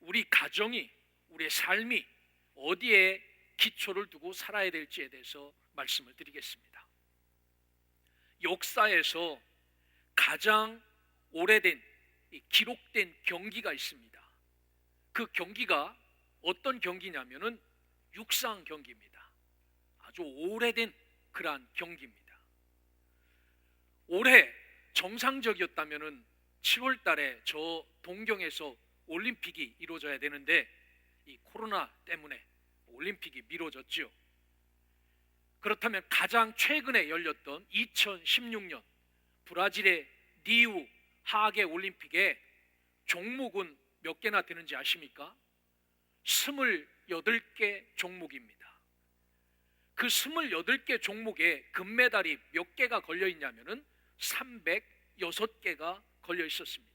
우리 가정이, 우리의 삶이 어디에 기초를 두고 살아야 될지에 대해서 말씀을 드리겠습니다. 역사에서 가장 오래된 기록된 경기가 있습니다. 그 경기가 어떤 경기냐면은 육상 경기입니다. 아주 오래된 그러한 경기입니다. 올해 정상적이었다면은 7월 달에 저 동경에서 올림픽이 이루어져야 되는데 이 코로나 때문에 올림픽이 미뤄졌죠. 그렇다면 가장 최근에 열렸던 2016년 브라질의 리우 하계 올림픽의 종목은 몇 개나 되는지 아십니까? 28개 종목입니다. 그 28개 종목에 금메달이 몇 개가 걸려 있냐면은 306개가 걸려 있었습니다.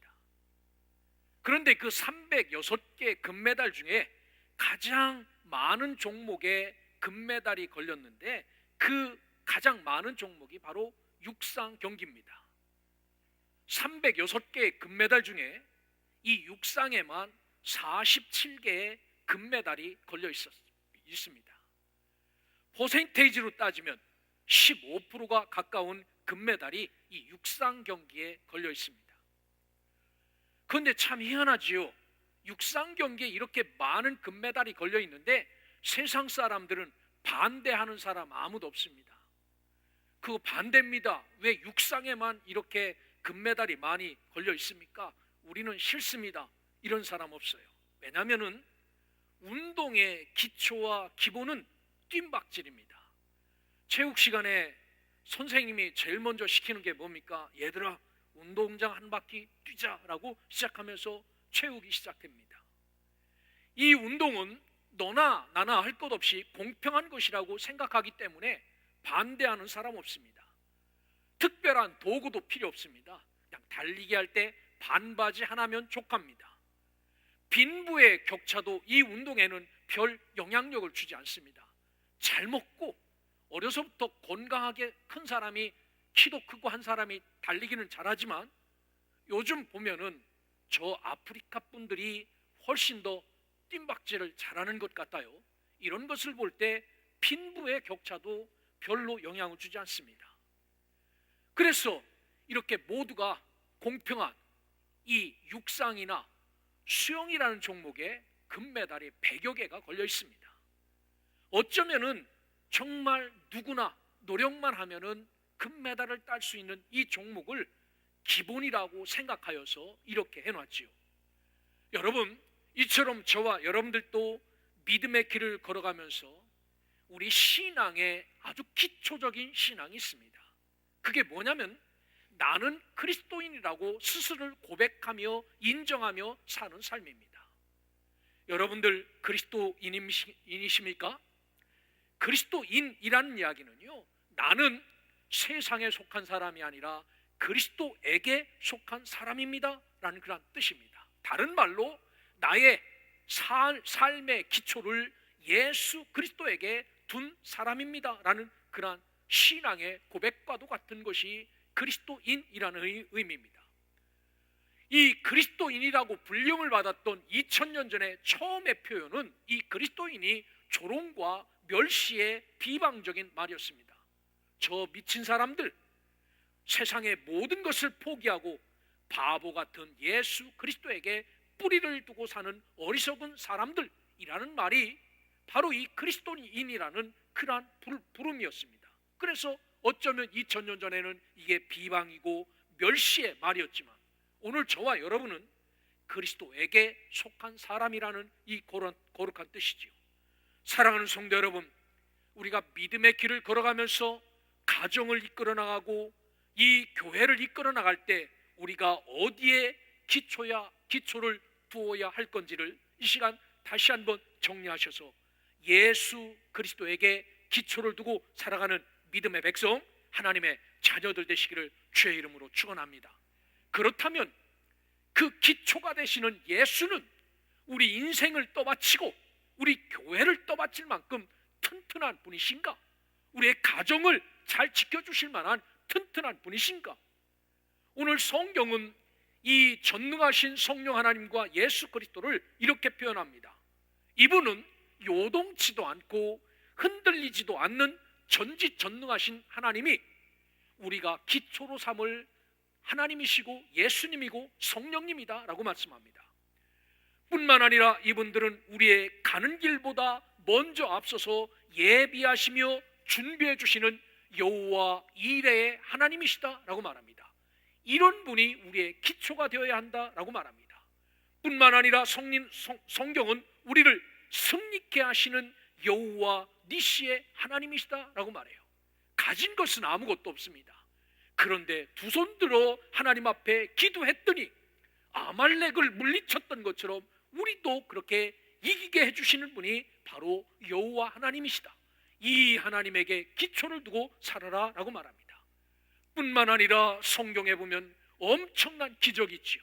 그런데 그 306개 금메달 중에 가장 많은 종목에 금메달이 걸렸는데 그 가장 많은 종목이 바로 육상 경기입니다. 306개의 금메달 중에 이 육상에만 47개의 금메달이 걸려 있습니다. 퍼센테이지로 따지면 15%가 가까운 금메달이 이 육상 경기에 걸려 있습니다. 그런데 참 희한하지요. 육상 경기에 이렇게 많은 금메달이 걸려 있는데 세상 사람들은 반대하는 사람 아무도 없습니다. 그거 반대입니다. 왜 육상에만 이렇게 금메달이 많이 걸려 있습니까? 우리는 싫습니다. 이런 사람 없어요. 왜냐하면 운동의 기초와 기본은 뜀박질입니다. 체육 시간에 선생님이 제일 먼저 시키는 게 뭡니까? 얘들아, 운동장 한 바퀴 뛰자라고 시작하면서 채우기 시작합니다. 이 운동은 너나 나나 할 것 없이 공평한 것이라고 생각하기 때문에 반대하는 사람 없습니다. 특별한 도구도 필요 없습니다. 그냥 달리기 할 때 반바지 하나면 족합니다. 빈부의 격차도 이 운동에는 별 영향력을 주지 않습니다. 잘 먹고 어려서부터 건강하게 큰 사람이, 키도 크고 한 사람이 달리기는 잘하지만 요즘 보면은 저 아프리카 분들이 훨씬 더 뜀박질을 잘하는 것 같아요. 이런 것을 볼 때 빈부의 격차도 별로 영향을 주지 않습니다. 그래서 이렇게 모두가 공평한 이 육상이나 수영이라는 종목에 금메달이 100여 개가 걸려 있습니다. 어쩌면은 정말 누구나 노력만 하면은 금메달을 딸 수 있는 이 종목을 기본이라고 생각하여서 이렇게 해놨지요. 여러분, 이처럼 저와 여러분들도 믿음의 길을 걸어가면서 우리 신앙에 아주 기초적인 신앙이 있습니다. 그게 뭐냐면 나는 그리스도인이라고 스스로를 고백하며 인정하며 사는 삶입니다. 여러분들 그리스도인이십니까? 그리스도인이라는 이야기는요, 나는 세상에 속한 사람이 아니라 그리스도에게 속한 사람입니다 라는 그런 뜻입니다. 다른 말로 나의 삶의 기초를 예수 그리스도에게 둔 사람입니다 라는 그런 신앙의 고백과도 같은 것이 그리스도인이라는 의미입니다. 이 그리스도인이라고 불림을 받았던 2000년 전에 처음의 표현은 이 그리스도인이 조롱과 멸시의 비방적인 말이었습니다. 저 미친 사람들, 세상의 모든 것을 포기하고 바보 같은 예수 그리스도에게 뿌리를 두고 사는 어리석은 사람들이라는 말이 바로 이 그리스도인이라는 그러한 부름이었습니다. 그래서 어쩌면 2000년 전에는 이게 비방이고 멸시의 말이었지만 오늘 저와 여러분은 그리스도에게 속한 사람이라는 이 거룩한 뜻이지요. 사랑하는 성도 여러분, 우리가 믿음의 길을 걸어가면서 가정을 이끌어 나가고 이 교회를 이끌어 나갈 때 우리가 어디에 기초를 두어야 할 건지를 이 시간 다시 한번 정리하셔서 예수 그리스도에게 기초를 두고 살아가는 믿음의 백성, 하나님의 자녀들 되시기를 주의 이름으로 축원합니다. 그렇다면 그 기초가 되시는 예수는 우리 인생을 떠받치고 우리 교회를 떠받칠 만큼 튼튼한 분이신가? 우리의 가정을 잘 지켜주실 만한 튼튼한 분이신가? 오늘 성경은 이 전능하신 성령 하나님과 예수 그리스도를 이렇게 표현합니다. 이분은 요동치도 않고 흔들리지도 않는 전지전능하신 하나님이 우리가 기초로 삼을 하나님이시고 예수님이고 성령님이다 라고 말씀합니다. 뿐만 아니라 이분들은 우리의 가는 길보다 먼저 앞서서 예비하시며 준비해 주시는 여호와 이레의 하나님이시다 라고 말합니다. 이런 분이 우리의 기초가 되어야 한다 라고 말합니다. 뿐만 아니라 성경은 우리를 승리케 하시는 여호와 니시의 하나님이시다 라고 말해요. 가진 것은 아무것도 없습니다. 그런데 두 손 들어 하나님 앞에 기도했더니 아말렉을 물리쳤던 것처럼 우리도 그렇게 이기게 해주시는 분이 바로 여호와 하나님이시다. 이 하나님에게 기초를 두고 살아라 라고 말합니다. 뿐만 아니라 성경에 보면 엄청난 기적이 있지요.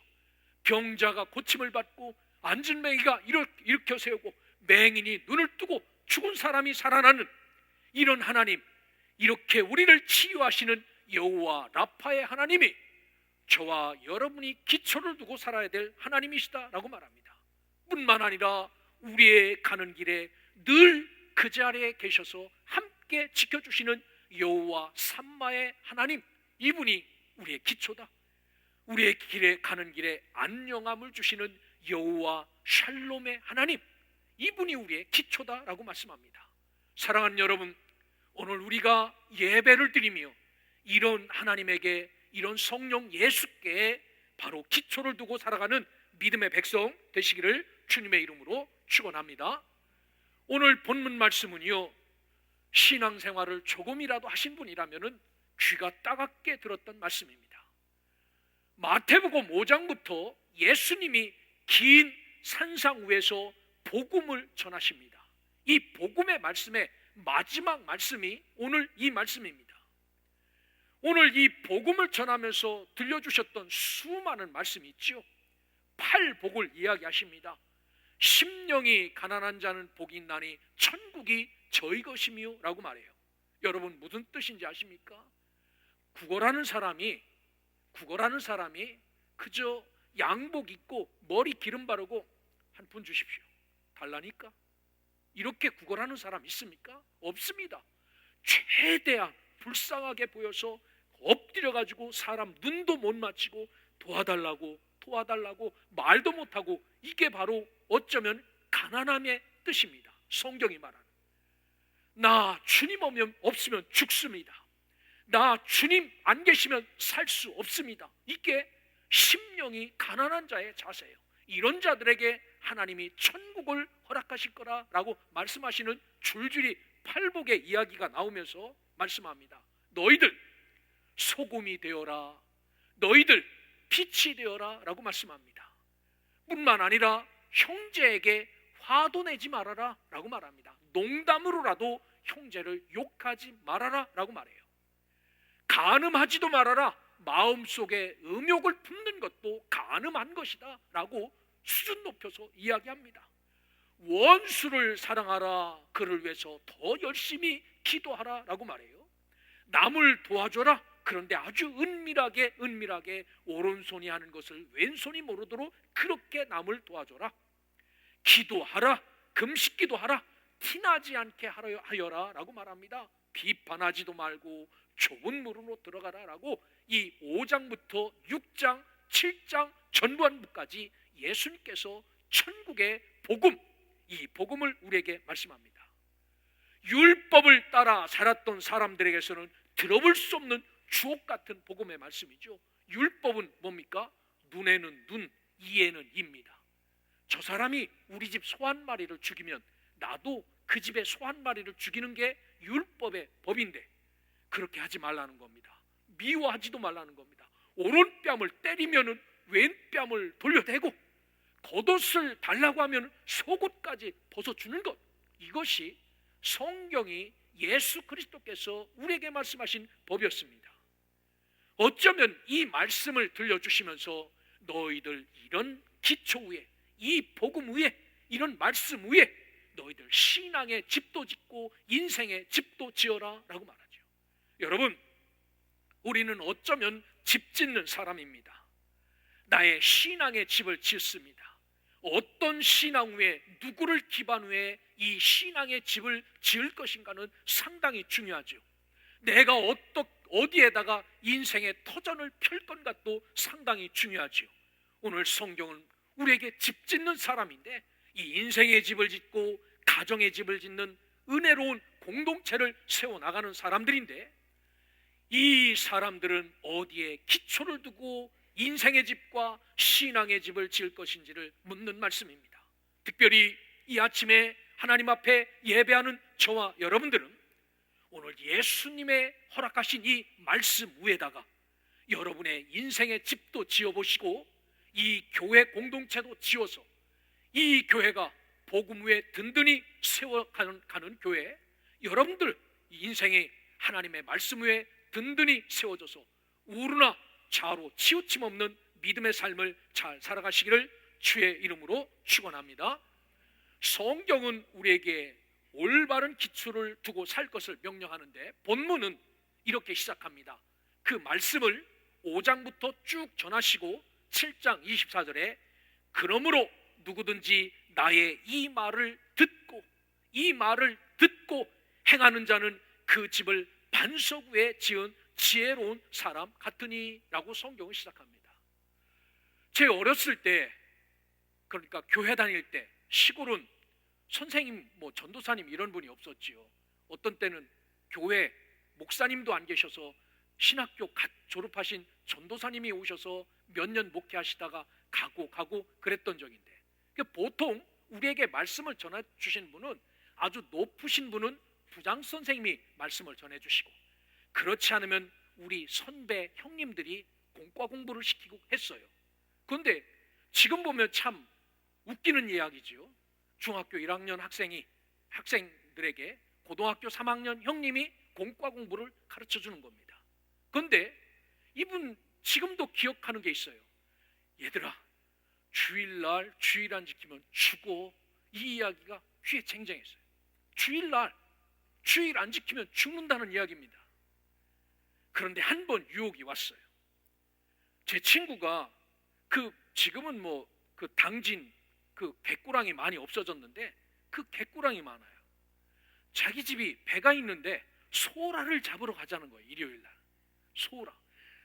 병자가 고침을 받고 앉은 맹이가 일으켜 세우고 맹인이 눈을 뜨고 죽은 사람이 살아나는 이런 하나님, 이렇게 우리를 치유하시는 여호와 라파의 하나님이 저와 여러분이 기초를 두고 살아야 될 하나님이시다 라고 말합니다. 뿐만 아니라 우리의 가는 길에 늘 그 자리에 계셔서 함께 지켜주시는 여호와 삼마의 하나님, 이분이 우리의 기초다. 우리의 길에 가는 길에 안녕함을 주시는 여호와 샬롬의 하나님, 이분이 우리의 기초다 라고 말씀합니다. 사랑하는 여러분, 오늘 우리가 예배를 드리며 이런 하나님에게, 이런 성령 예수께 바로 기초를 두고 살아가는 믿음의 백성 되시기를 주님의 이름으로 축원합니다. 오늘 본문 말씀은요, 신앙생활을 조금이라도 하신 분이라면 귀가 따갑게 들었던 말씀입니다. 마태복음 5장부터 예수님이 긴 산상 위에서 복음을 전하십니다. 이 복음의 말씀의 마지막 말씀이 오늘 이 말씀입니다. 오늘 이 복음을 전하면서 들려주셨던 수많은 말씀이 있죠. 팔복을 이야기하십니다. 심령이 가난한 자는 복이 있나니 천국이 저희 것이며 라고 말해요. 여러분 무슨 뜻인지 아십니까? 구걸하는 사람이 그저 양복 입고 머리 기름 바르고 한 푼 주십시오 달라니까? 이렇게 구걸하는 사람 있습니까? 없습니다. 최대한 불쌍하게 보여서 엎드려가지고 사람 눈도 못 맞추고 도와달라고 말도 못하고, 이게 바로 어쩌면 가난함의 뜻입니다. 성경이 말하는, 나 주님 없으면 죽습니다. 나 주님 안 계시면 살 수 없습니다. 이게 심령이 가난한 자의 자세예요. 이런 자들에게 하나님이 천국을 허락하실 거라고 말씀하시는 줄줄이 팔복의 이야기가 나오면서 말씀합니다. 너희들 소금이 되어라, 너희들 빛이 되어라 라고 말씀합니다. 뿐만 아니라 형제에게 화도 내지 말아라 라고 말합니다. 농담으로라도 형제를 욕하지 말아라 라고 말해요. 간음하지도 말아라, 마음속에 음욕을 품는 것도 간음한 것이다 라고 수준 높여서 이야기합니다. 원수를 사랑하라, 그를 위해서 더 열심히 기도하라 라고 말해요. 남을 도와줘라, 그런데 아주 은밀하게 오른손이 하는 것을 왼손이 모르도록 그렇게 남을 도와줘라. 기도하라, 금식기도 하라, 티나지 않게 하여라 라고 말합니다. 비판하지도 말고 좁은 물으로 들어가라 라고 이 5장부터 6장, 7장 전반부까지 예수님께서 천국의 복음, 이 복음을 우리에게 말씀합니다. 율법을 따라 살았던 사람들에게서는 들어볼 수 없는 주옥 같은 복음의 말씀이죠. 율법은 뭡니까? 눈에는 눈, 이에는 이입니다. 저 사람이 우리 집 소 한 마리를 죽이면 나도 그 집의 소 한 마리를 죽이는 게 율법의 법인데 그렇게 하지 말라는 겁니다. 미워하지도 말라는 겁니다. 오른뺨을 때리면 왼뺨을 돌려대고 겉옷을 달라고 하면 속옷까지 벗어주는 것, 이것이 성경이 예수 그리스도께서 우리에게 말씀하신 법이었습니다. 어쩌면 이 말씀을 들려주시면서 너희들 이런 기초 위에, 이 복음 위에, 이런 말씀 위에 너희들 신앙의 집도 짓고 인생의 집도 지어라 라고 말하죠. 여러분, 우리는 어쩌면 집 짓는 사람입니다. 나의 신앙의 집을 짓습니다. 어떤 신앙 후에 누구를 기반 후에 이 신앙의 집을 지을 것인가는 상당히 중요하죠. 내가 어디에다가 인생의 터전을 펼 건가도 상당히 중요하죠. 오늘 성경은 우리에게 집 짓는 사람인데 이 인생의 집을 짓고 가정의 집을 짓는 은혜로운 공동체를 세워나가는 사람들인데 이 사람들은 어디에 기초를 두고 인생의 집과 신앙의 집을 지을 것인지를 묻는 말씀입니다. 특별히 이 아침에 하나님 앞에 예배하는 저와 여러분들은 오늘 예수님의 허락하신 이 말씀 위에다가 여러분의 인생의 집도 지어보시고 이 교회 공동체도 지어서 이 교회가 복음 위에 든든히 세워가는 교회, 여러분들 인생의 하나님의 말씀 위에 든든히 세워져서 우르나 좌우로 치우침 없는 믿음의 삶을 잘 살아가시기를 주의 이름으로 축원합니다. 성경은 우리에게 올바른 기초를 두고 살 것을 명령하는데 본문은 이렇게 시작합니다. 그 말씀을 5장부터 쭉 전하시고 7장 24절에 그러므로 누구든지 나의 이 말을 듣고 행하는 자는 그 집을 반석 위에 지은 지혜로운 사람 같으니 라고 성경을 시작합니다. 제 어렸을 때, 그러니까 교회 다닐 때 시골은 선생님, 전도사님 이런 분이 없었지요. 어떤 때는 교회 목사님도 안 계셔서 신학교 갓 졸업하신 전도사님이 오셔서 몇 년 목회하시다가 가고 그랬던 적인데, 보통 우리에게 말씀을 전해 주신 분은 아주 높으신 분은 부장 선생님이 말씀을 전해 주시고, 그렇지 않으면 우리 선배 형님들이 공과 공부를 시키고 했어요. 그런데 지금 보면 참 웃기는 이야기지요. 중학교 1학년 학생들에게 고등학교 3학년 형님이 공과 공부를 가르쳐 주는 겁니다. 그런데 이분 지금도 기억하는 게 있어요. 얘들아, 주일날 주일 안 지키면 죽어. 이 이야기가 귀에 쟁쟁했어요. 주일날 주일 안 지키면 죽는다는 이야기입니다. 그런데 한 번 유혹이 왔어요. 제 친구가 지금은 그 당진 그 갯꾸랑이 많이 없어졌는데 그 갯꾸랑이 많아요. 자기 집이 배가 있는데 소라를 잡으러 가자는 거예요. 일요일날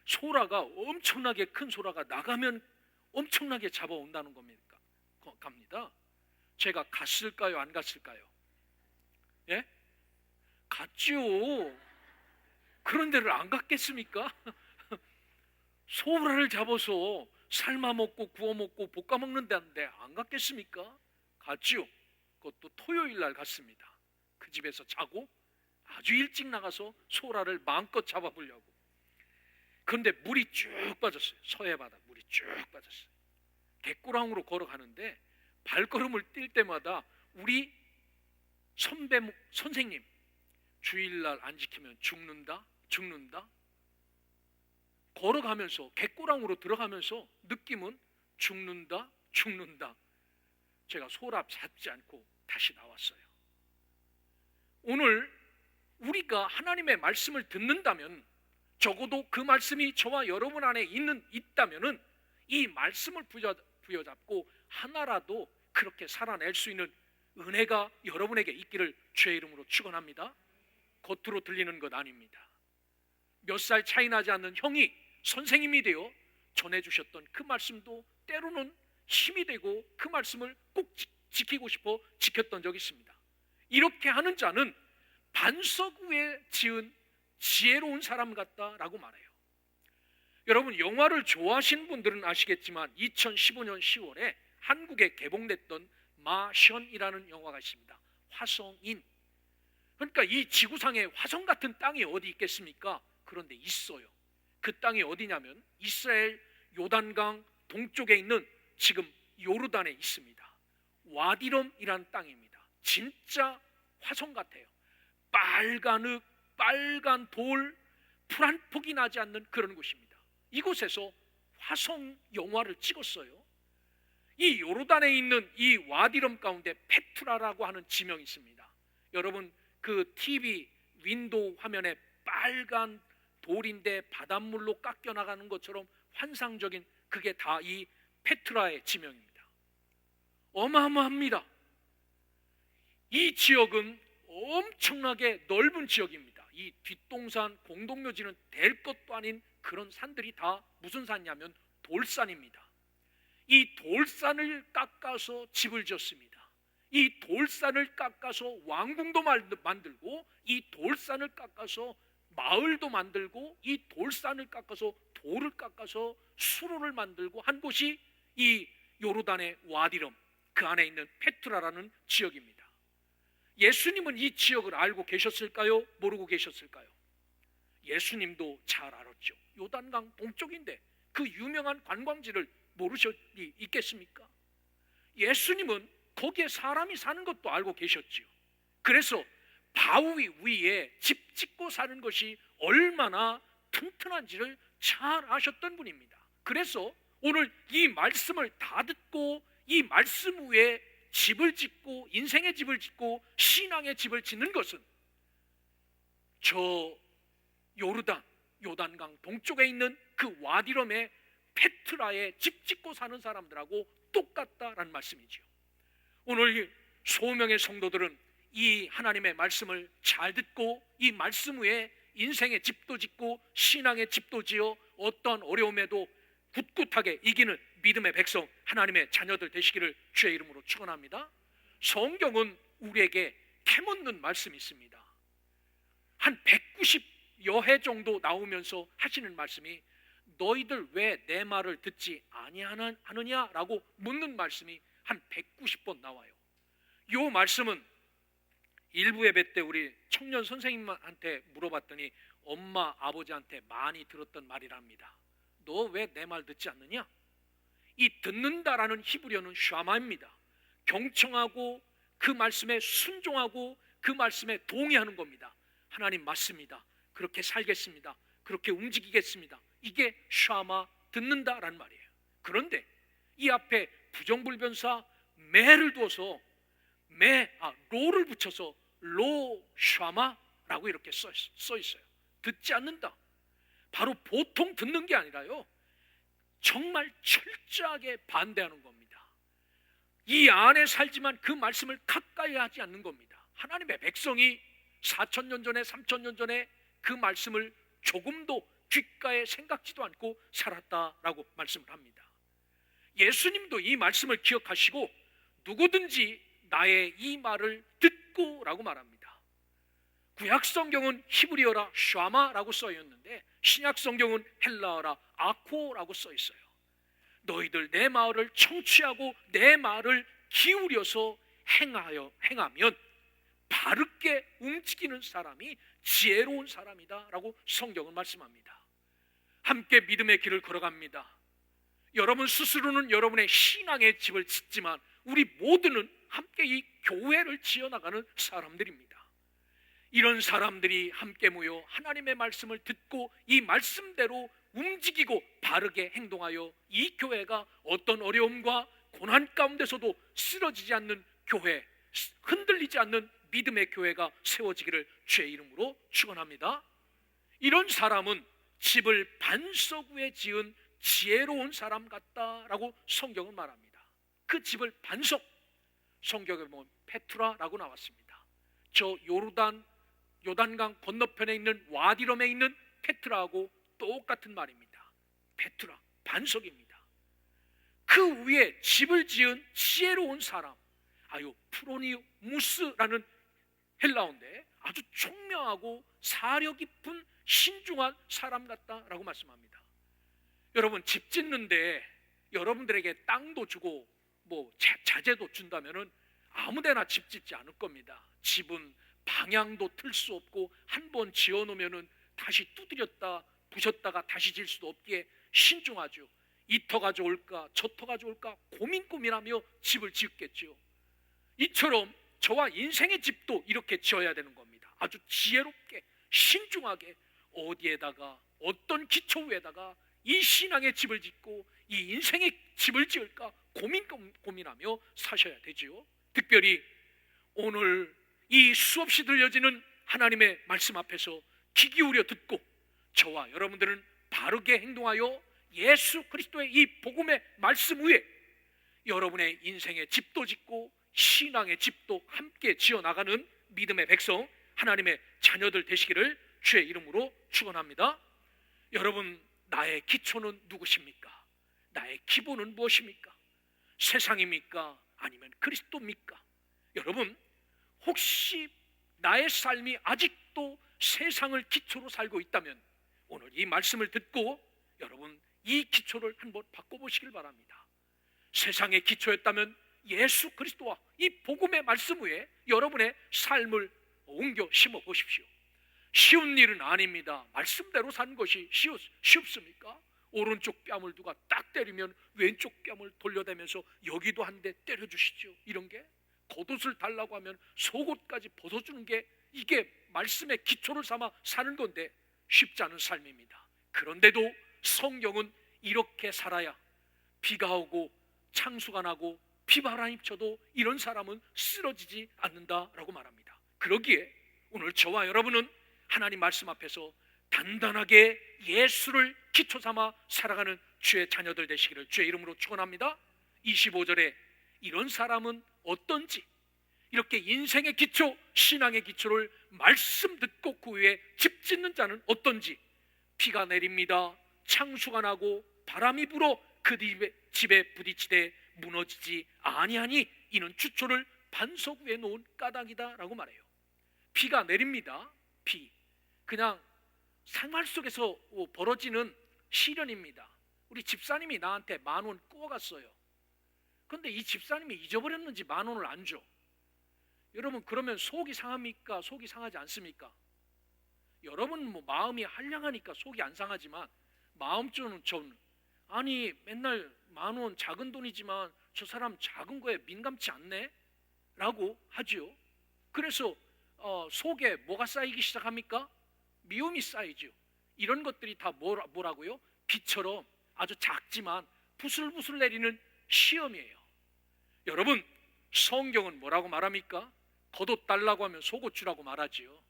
소라가 엄청나게 큰 소라가 나가면 엄청나게 잡아온다는 겁니까? 갑니다. 제가 갔을까요? 안 갔을까요? 예? 갔지요. 그런 데를 안 갔겠습니까? 소라를 잡아서 삶아 먹고 구워 먹고 볶아 먹는다는데 안 갔겠습니까? 갔지요. 그것도 토요일 날 갔습니다. 그 집에서 자고 아주 일찍 나가서 소라를 마음껏 잡아보려고. 그런데 물이 쭉 빠졌어요. 서해바다 물이 쭉 빠졌어요. 갯꾸랑으로 걸어가는데 발걸음을 뛸 때마다 우리 선생님 주일날 안 지키면 죽는다. 걸어가면서 갯꾸랑으로 들어가면서 느낌은 죽는다. 제가 소라 잡지 않고 다시 나왔어요. 오늘 우리가 하나님의 말씀을 듣는다면, 적어도 그 말씀이 저와 여러분 안에 있다면은 이 말씀을 부여잡고 하나라도 그렇게 살아낼 수 있는 은혜가 여러분에게 있기를 주의 이름으로 축원합니다. 겉으로 들리는 것 아닙니다. 몇 살 차이 나지 않는 형이 선생님이 되어 전해주셨던 그 말씀도 때로는 힘이 되고 그 말씀을 꼭 지키고 싶어 지켰던 적이 있습니다. 이렇게 하는 자는 반석 위에 지은 지혜로운 사람 같다라고 말해요. 여러분, 영화를 좋아하시는 분들은 아시겠지만 2015년 10월에 한국에 개봉됐던 마션이라는 영화가 있습니다. 화성인. 그러니까 이 지구상에 화성 같은 땅이 어디 있겠습니까? 그런데 있어요. 그 땅이 어디냐면 이스라엘 요단강 동쪽에 있는 지금 요르단에 있습니다. 와디럼이라는 땅입니다. 진짜 화성 같아요. 빨간 돌, 풀 한 폭이 나지 않는 그런 곳입니다. 이곳에서 화성 영화를 찍었어요. 이 요르단에 있는 이 와디럼 가운데 페트라라고 하는 지명이 있습니다. 여러분, 그 TV 윈도우 화면에 빨간 돌인데 바닷물로 깎여 나가는 것처럼 환상적인 그게 다 이 페트라의 지명입니다. 어마어마합니다. 이 지역은 엄청나게 넓은 지역입니다. 이 뒷동산, 공동묘지는 될 것도 아닌 그런 산들이 다 무슨 산이냐면 돌산입니다. 이 돌산을 깎아서 집을 지었습니다. 이 돌산을 깎아서 왕궁도 만들고, 이 돌산을 깎아서 마을도 만들고, 이 돌산을 깎아서 돌을 깎아서 수로를 만들고 한 곳이 이 요르단의 와디럼, 그 안에 있는 페트라라는 지역입니다. 예수님은 이 지역을 알고 계셨을까요? 모르고 계셨을까요? 예수님도 잘 알았죠. 요단강 동쪽인데 그 유명한 관광지를 모르실 리 있겠습니까? 예수님은 거기에 사람이 사는 것도 알고 계셨지요. 그래서 바위 위에 집 짓고 사는 것이 얼마나 튼튼한지를 잘 아셨던 분입니다. 그래서 오늘 이 말씀을 다 듣고 이 말씀 위에 집을 짓고 인생의 집을 짓고 신앙의 집을 짓는 것은 저 요단강 동쪽에 있는 그 와디럼의 페트라에 집 짓고 사는 사람들하고 똑같다라는 말씀이죠. 오늘 소명의 성도들은 이 하나님의 말씀을 잘 듣고 이 말씀 위에 인생의 집도 짓고 신앙의 집도 지어 어떤 어려움에도 굳굳하게 이기는 믿음의 백성, 하나님의 자녀들 되시기를 주의 이름으로 축원합니다. 성경은 우리에게 캐묻는 말씀이 있습니다. 한 190여 회 정도 나오면서 하시는 말씀이 너희들 왜 내 말을 듣지 아니하느냐라고 묻는 말씀이 한 190번 나와요. 이 말씀은 일부 예배 때 우리 청년 선생님한테 물어봤더니 엄마 아버지한테 많이 들었던 말이랍니다. 너 왜 내 말 듣지 않느냐? 이 듣는다라는 히브리어는 샤마입니다. 경청하고 그 말씀에 순종하고 그 말씀에 동의하는 겁니다. 하나님 맞습니다. 그렇게 살겠습니다. 그렇게 움직이겠습니다. 이게 샤마, 듣는다라는 말이에요. 그런데 이 앞에 부정불변사 매를 두어서 로를 붙여서 로 샤마라고 이렇게 써 있어요. 듣지 않는다. 바로 보통 듣는 게 아니라요, 정말 철저하게 반대하는 겁니다. 이 안에 살지만 그 말씀을 가까이 하지 않는 겁니다. 하나님의 백성이 4,000년 전에 3,000년 전에 그 말씀을 조금도 귓가에 생각지도 않고 살았다라고 말씀을 합니다. 예수님도 이 말씀을 기억하시고 누구든지 나의 이 말을 듣고 라고 말합니다. 구약 성경은 히브리어라 샤마라고 써 있는데 신약 성경은 헬라어라 아코라고 써 있어요. 너희들 내 말을 청취하고 내 말을 기울여서 행하면 바르게 움직이는 사람이 지혜로운 사람이다 라고 성경은 말씀합니다. 함께 믿음의 길을 걸어갑니다. 여러분 스스로는 여러분의 신앙의 집을 짓지만 우리 모두는 함께 이 교회를 지어나가는 사람들입니다. 이런 사람들이 함께 모여 하나님의 말씀을 듣고 이 말씀대로 움직이고 바르게 행동하여 이 교회가 어떤 어려움과 고난 가운데서도 쓰러지지 않는 교회, 흔들리지 않는 믿음의 교회가 세워지기를 주의 이름으로 축원합니다. 이런 사람은 집을 반석 위에 지은 지혜로운 사람 같다라고 성경은 말합니다. 그 집을 반석, 성경에 보면 페트라라고 나왔습니다. 저 요단강 건너편에 있는 와디럼에 있는 페트라하고 똑같은 말입니다. 페트라, 반석입니다. 그 위에 집을 지은 지혜로운 사람, 프로니무스라는 헬라어인데 아주 총명하고 사려 깊은 신중한 사람 같다라고 말씀합니다. 여러분 집 짓는데 여러분들에게 땅도 주고 자재도 준다면은 아무데나 집 짓지 않을 겁니다. 집은 방향도 틀 수 없고 한 번 지어 놓으면은 다시 두드렸다 부셨다가 다시 질 수도 없기에 신중하죠. 이 터가 좋을까 저 터가 좋을까 고민하며 집을 짓겠죠. 이처럼 저와 인생의 집도 이렇게 지어야 되는 겁니다. 아주 지혜롭게 신중하게 어디에다가 어떤 기초 위에다가 이 신앙의 집을 짓고 이 인생의 집을 지을까 고민하며 사셔야 되지요. 특별히 오늘 이 수없이 들려지는 하나님의 말씀 앞에서 귀 기울여 듣고 저와 여러분들은 바르게 행동하여 예수 그리스도의 이 복음의 말씀 위에 여러분의 인생의 집도 짓고 신앙의 집도 함께 지어나가는 믿음의 백성, 하나님의 자녀들 되시기를 주의 이름으로 축원합니다. 여러분, 나의 기초는 누구십니까? 나의 기본은 무엇입니까? 세상입니까? 아니면 그리스도입니까? 여러분, 혹시 나의 삶이 아직도 세상을 기초로 살고 있다면 오늘 이 말씀을 듣고 여러분 이 기초를 한번 바꿔보시길 바랍니다. 세상의 기초였다면 예수 그리스도와 이 복음의 말씀 위에 여러분의 삶을 옮겨 심어 보십시오. 쉬운 일은 아닙니다. 말씀대로 사는 것이 쉽습니까? 오른쪽 뺨을 누가 딱 때리면 왼쪽 뺨을 돌려대면서 여기도 한 대 때려주시죠. 이런 게 겉옷을 달라고 하면 속옷까지 벗어주는 게 이게 말씀의 기초를 삼아 사는 건데 쉽지 않은 삶입니다. 그런데도 성경은 이렇게 살아야 비가 오고 창수가 나고 비바람이 쳐도 이런 사람은 쓰러지지 않는다라고 말합니다. 그러기에 오늘 저와 여러분은 하나님 말씀 앞에서 단단하게 예수를 기초 삼아 살아가는 주의 자녀들 되시기를 주의 이름으로 축원합니다. 25절에 이런 사람은 어떤지, 이렇게 인생의 기초, 신앙의 기초를 말씀 듣고 그 위에 집 짓는 자는 어떤지, 비가 내립니다. 창수가 나고 바람이 불어 그 집에 부딪히되 무너지지 아니하니 이는 주초를 반석 위에 놓은 까닭이다 라고 말해요. 비가 내립니다. 비, 그냥 생활 속에서 벌어지는 시련입니다. 우리 집사님이 나한테 10,000원 구워갔어요. 그런데 이 집사님이 잊어버렸는지 10,000원을 안 줘. 여러분, 그러면 속이 상합니까? 속이 상하지 않습니까? 여러분 뭐 마음이 한량하니까 속이 안 상하지만 마음적으로는 좀, 아니 맨날 10,000원 작은 돈이지만 저 사람 작은 거에 민감치 않네? 라고 하죠. 그래서 속에 뭐가 쌓이기 시작합니까? 미움이 쌓이죠. 이런 것들이 다 뭐라고요? 비처럼 아주 작지만 부슬부슬 내리는 시험이에요. 여러분, 성경은 뭐라고 말합니까? 겉옷 달라고 하면 속옷 주라고 말하지요.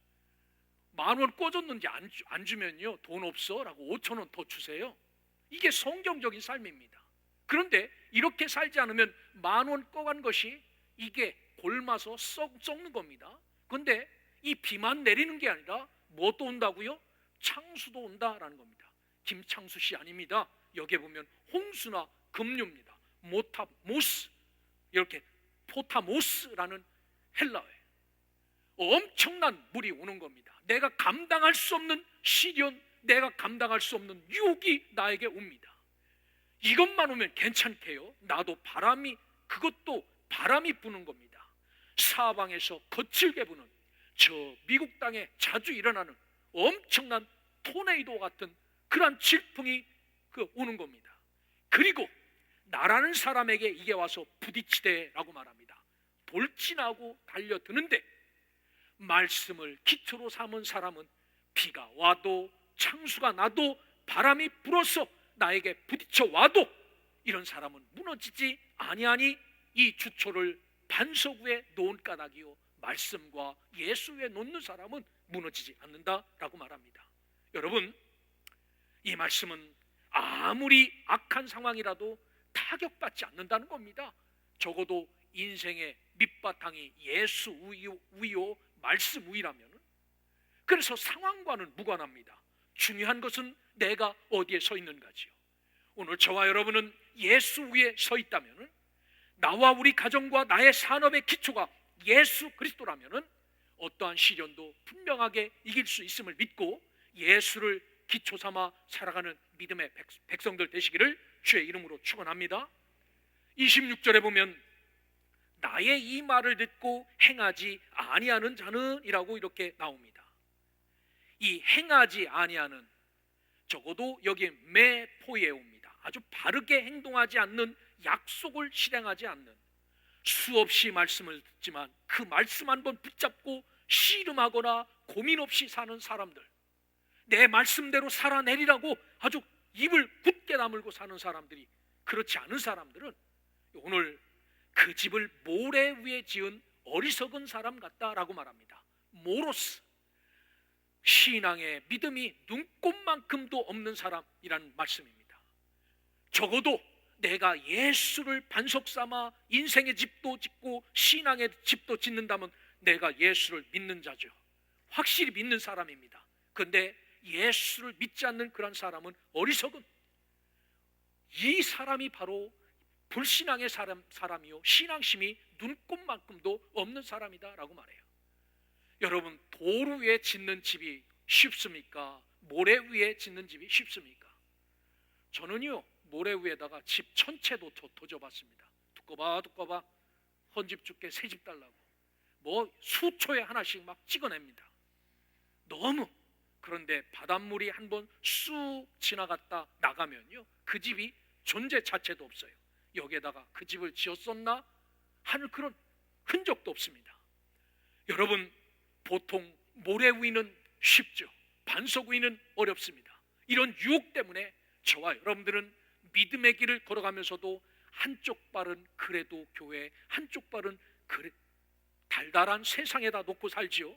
10,000원 꿔줬는지 안 주면요 돈 없어 라고 5,000원 더 주세요. 이게 성경적인 삶입니다. 그런데 이렇게 살지 않으면 10,000원 꿔간 것이 이게 골마서 썩는 겁니다. 그런데 이 비만 내리는 게 아니라 뭐 또 온다고요? 창수도 온다라는 겁니다. 김창수 씨 아닙니다. 여기에 보면 홍수나 급류입니다. 모타모스, 이렇게 포타모스라는 헬라어예요. 엄청난 물이 오는 겁니다. 내가 감당할 수 없는 시련, 내가 감당할 수 없는 유혹이 나에게 옵니다. 이것만 오면 괜찮게요. 나도 그것도 바람이 부는 겁니다. 사방에서 거칠게 부는, 저 미국 땅에 자주 일어나는 엄청난 토네이도 같은 그런 질풍이 오는 겁니다. 그리고 나라는 사람에게 이게 와서 부딪히되라고 말합니다. 돌진하고 달려드는데 말씀을 기초로 삼은 사람은 비가 와도 창수가 나도 바람이 불어서 나에게 부딪혀 와도 이런 사람은 무너지지 아니하니 이 주초를 반석 위에 놓은 까닭이요 말씀과 예수 위에 놓는 사람은 무너지지 않는다라고 말합니다. 여러분, 이 말씀은 아무리 악한 상황이라도 타격받지 않는다는 겁니다. 적어도 인생의 밑바탕이 예수 위요 말씀 위라면. 그래서 상황과는 무관합니다. 중요한 것은 내가 어디에 서 있는가지요. 오늘 저와 여러분은 예수 위에 서 있다면, 나와 우리 가정과 나의 산업의 기초가 예수 그리스도라면 어떠한 시련도 분명하게 이길 수 있음을 믿고 예수를 기초 삼아 살아가는 믿음의 백성들 되시기를 주의 이름으로 축원합니다. 26절에 보면 나의 이 말을 듣고 행하지 아니하는 자는 이라고 이렇게 나옵니다. 이 행하지 아니하는, 적어도 여기에 메포에오입니다. 아주 바르게 행동하지 않는, 약속을 실행하지 않는, 수없이 말씀을 듣지만 그 말씀 한 번 붙잡고 씨름하거나 고민 없이 사는 사람들, 내 말씀대로 살아내리라고 아주 입을 굳게 다물고 사는 사람들이, 그렇지 않은 사람들은 오늘 그 집을 모래 위에 지은 어리석은 사람 같다라고 말합니다. 모로스, 신앙의 믿음이 눈꼽만큼도 없는 사람이라는 말씀입니다. 적어도 내가 예수를 반석 삼아 인생의 집도 짓고 신앙의 집도 짓는다면 내가 예수를 믿는 자죠. 확실히 믿는 사람입니다. 그런데 예수를 믿지 않는 그런 사람은 어리석은, 이 사람이 바로 불신앙의 사람이요 신앙심이 눈꼽만큼도 없는 사람이다 라고 말해요. 여러분, 돌 위에 짓는 집이 쉽습니까? 모래 위에 짓는 집이 쉽습니까? 저는요 모래 위에다가 집 전체도 도져봤습니다. 두꺼봐 헌집 줄게 새집 달라고 뭐 수초에 하나씩 막 찍어냅니다. 너무. 그런데 바닷물이 한번 쑥 지나갔다 나가면요 그 집이 존재 자체도 없어요. 여기에다가 그 집을 지었었나 하는 그런 흔적도 없습니다. 여러분, 보통 모래 위는 쉽죠. 반석 위는 어렵습니다. 이런 유혹 때문에 저와 여러분들은 믿음의 길을 걸어가면서도 한쪽 발은 그래도 교회, 한쪽 발은 그래 달달한 세상에다 놓고 살지요.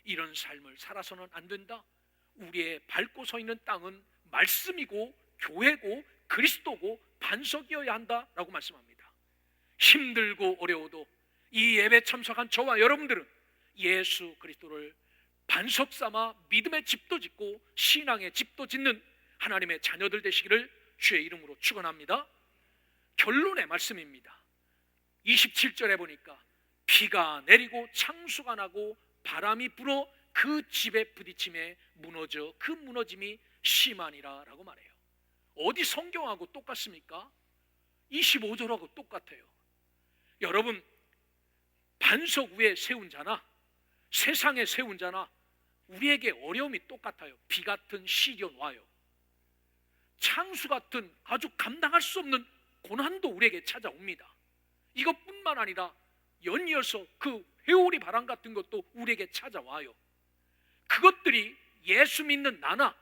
이런 삶을 살아서는 안 된다. 우리의 밟고 서 있는 땅은 말씀이고 교회고 그리스도고 반석이어야 한다라고 말씀합니다. 힘들고 어려워도 이 예배 참석한 저와 여러분들은 예수 그리스도를 반석 삼아 믿음의 집도 짓고 신앙의 집도 짓는 하나님의 자녀들 되시기를 주의 이름으로 축원합니다. 결론의 말씀입니다. 27절에 보니까 비가 내리고 창수가 나고 바람이 불어 그 집에 부딪힘에 무너져 그 무너짐이 심하니라 라고 말해요. 어디 성경하고 똑같습니까? 25절하고 똑같아요. 여러분, 반석 위에 세운 자나 세상에 세운 자나 우리에게 어려움이 똑같아요. 비 같은 시련 와요. 창수 같은 아주 감당할 수 없는 고난도 우리에게 찾아옵니다. 이것뿐만 아니라 연이어서 그 회오리 바람 같은 것도 우리에게 찾아와요. 그것들이 예수 믿는 나나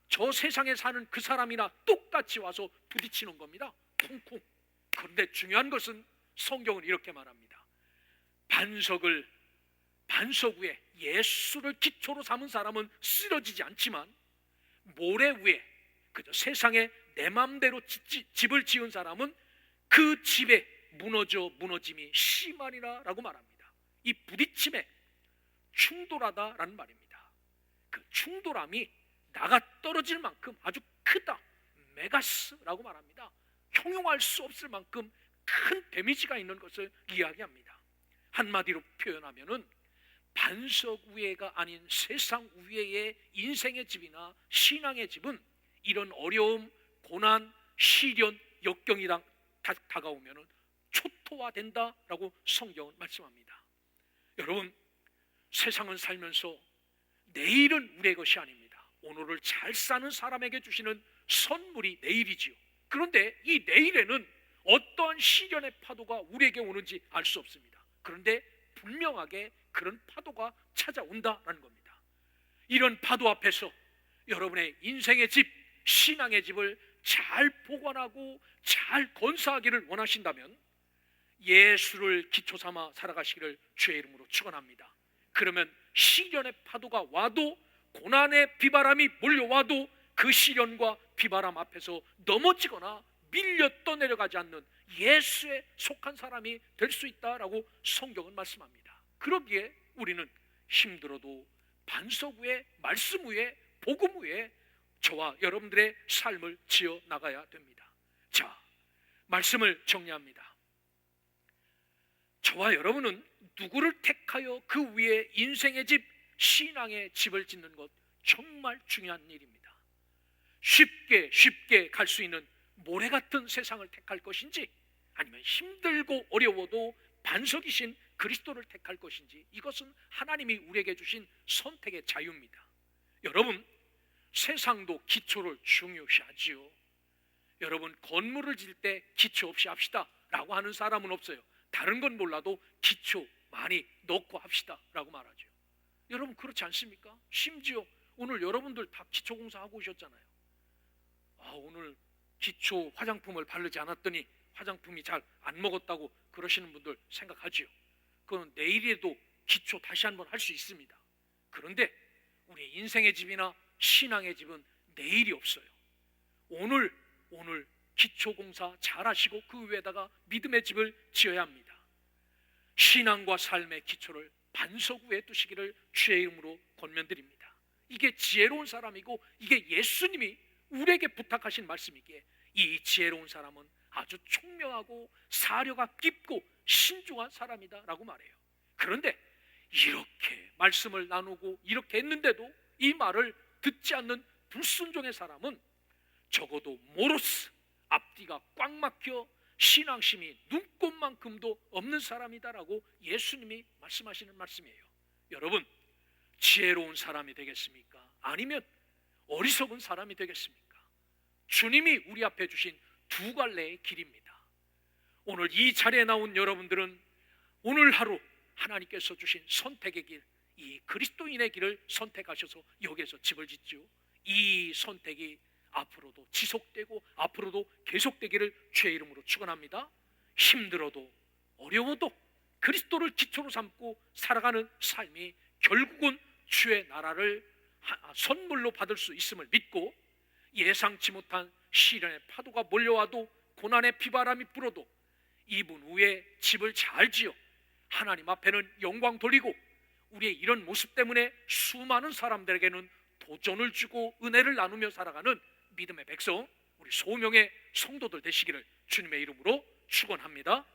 저 세상에 사는 그 사람이나 똑같이 와서 부딪히는 겁니다. 쿵쿵. 그런데 중요한 것은 성경은 이렇게 말합니다. 반석 위에 예수를 기초로 삼은 사람은 쓰러지지 않지만 모래 위에 그저 세상에 내 맘대로 집을 지은 사람은 그 집에 무너짐이 심하니라 라고 말합니다. 이 부딪힘에 충돌하다라는 말입니다. 그 충돌함이 나가 떨어질 만큼 아주 크다, 메가스라고 말합니다. 형용할 수 없을 만큼 큰 데미지가 있는 것을 이야기합니다. 한마디로 표현하면은 반석 위에가 아닌 세상 위에의 인생의 집이나 신앙의 집은 이런 어려움, 고난, 시련, 역경이랑 다가오면은 초토화된다라고 성경은 말씀합니다. 여러분, 세상은 살면서 내일은 우리의 것이 아닙니다. 오늘을 잘 사는 사람에게 주시는 선물이 내일이지요. 그런데 이 내일에는 어떠한 시련의 파도가 우리에게 오는지 알 수 없습니다. 그런데 분명하게 그런 파도가 찾아온다라는 겁니다. 이런 파도 앞에서 여러분의 인생의 집, 신앙의 집을 잘 보관하고 잘 건사하기를 원하신다면 예수를 기초 삼아 살아가시기를 주의 이름으로 축원합니다. 그러면 시련의 파도가 와도, 고난의 비바람이 몰려와도 그 시련과 비바람 앞에서 넘어지거나 밀려 떠내려가지 않는 예수에 속한 사람이 될 수 있다라고 성경은 말씀합니다. 그러기에 우리는 힘들어도 반석 위에, 말씀 위에, 복음 위에 저와 여러분들의 삶을 지어 나가야 됩니다. 자, 말씀을 정리합니다. 저와 여러분은 누구를 택하여 그 위에 인생의 집, 신앙의 집을 짓는 것 정말 중요한 일입니다. 쉽게 갈 수 있는 모래 같은 세상을 택할 것인지, 아니면 힘들고 어려워도 반석이신 그리스도를 택할 것인지, 이것은 하나님이 우리에게 주신 선택의 자유입니다. 여러분, 세상도 기초를 중요시하지요. 여러분, 건물을 지을 때 기초 없이 합시다 라고 하는 사람은 없어요. 다른 건 몰라도 기초 많이 넣고 합시다 라고 말하죠. 여러분, 그렇지 않습니까? 심지어 오늘 여러분들 다 기초 공사하고 오셨잖아요. 오늘 기초 화장품을 바르지 않았더니 화장품이 잘 안 먹었다고 그러시는 분들 생각하지요. 그건 내일에도 기초 다시 한번 할 수 있습니다. 그런데 우리 인생의 집이나 신앙의 집은 내일이 없어요. 오늘 기초공사 잘하시고 그 위에다가 믿음의 집을 지어야 합니다. 신앙과 삶의 기초를 반석 위에 두시기를 주의 이름으로 권면드립니다. 이게 지혜로운 사람이고 이게 예수님이 우리에게 부탁하신 말씀이기에 이 지혜로운 사람은 아주 총명하고 사려가 깊고 신중한 사람이다 라고 말해요. 그런데 이렇게 말씀을 나누고 이렇게 했는데도 이 말을 듣지 않는 불순종의 사람은 적어도 모로스, 앞뒤가 꽉 막혀 신앙심이 눈꽃만큼도 없는 사람이다라고 예수님이 말씀하시는 말씀이에요. 여러분, 지혜로운 사람이 되겠습니까? 아니면 어리석은 사람이 되겠습니까? 주님이 우리 앞에 주신 두 갈래의 길입니다. 오늘 이 자리에 나온 여러분들은 오늘 하루 하나님께서 주신 선택의 길, 이 그리스도인의 길을 선택하셔서 여기에서 집을 짓죠. 이 선택이 앞으로도 지속되고 앞으로도 계속되기를 주의 이름으로 축원합니다. 힘들어도 어려워도 그리스도를 기초로 삼고 살아가는 삶이 결국은 주의 나라를 선물로 받을 수 있음을 믿고, 예상치 못한 시련의 파도가 몰려와도 고난의 비바람이 불어도 이분 위에 집을 잘 지어 하나님 앞에는 영광 돌리고, 우리의 이런 모습 때문에 수많은 사람들에게는 도전을 주고 은혜를 나누며 살아가는 믿음의 백성, 우리 소명의 성도들 되시기를 주님의 이름으로 축원합니다.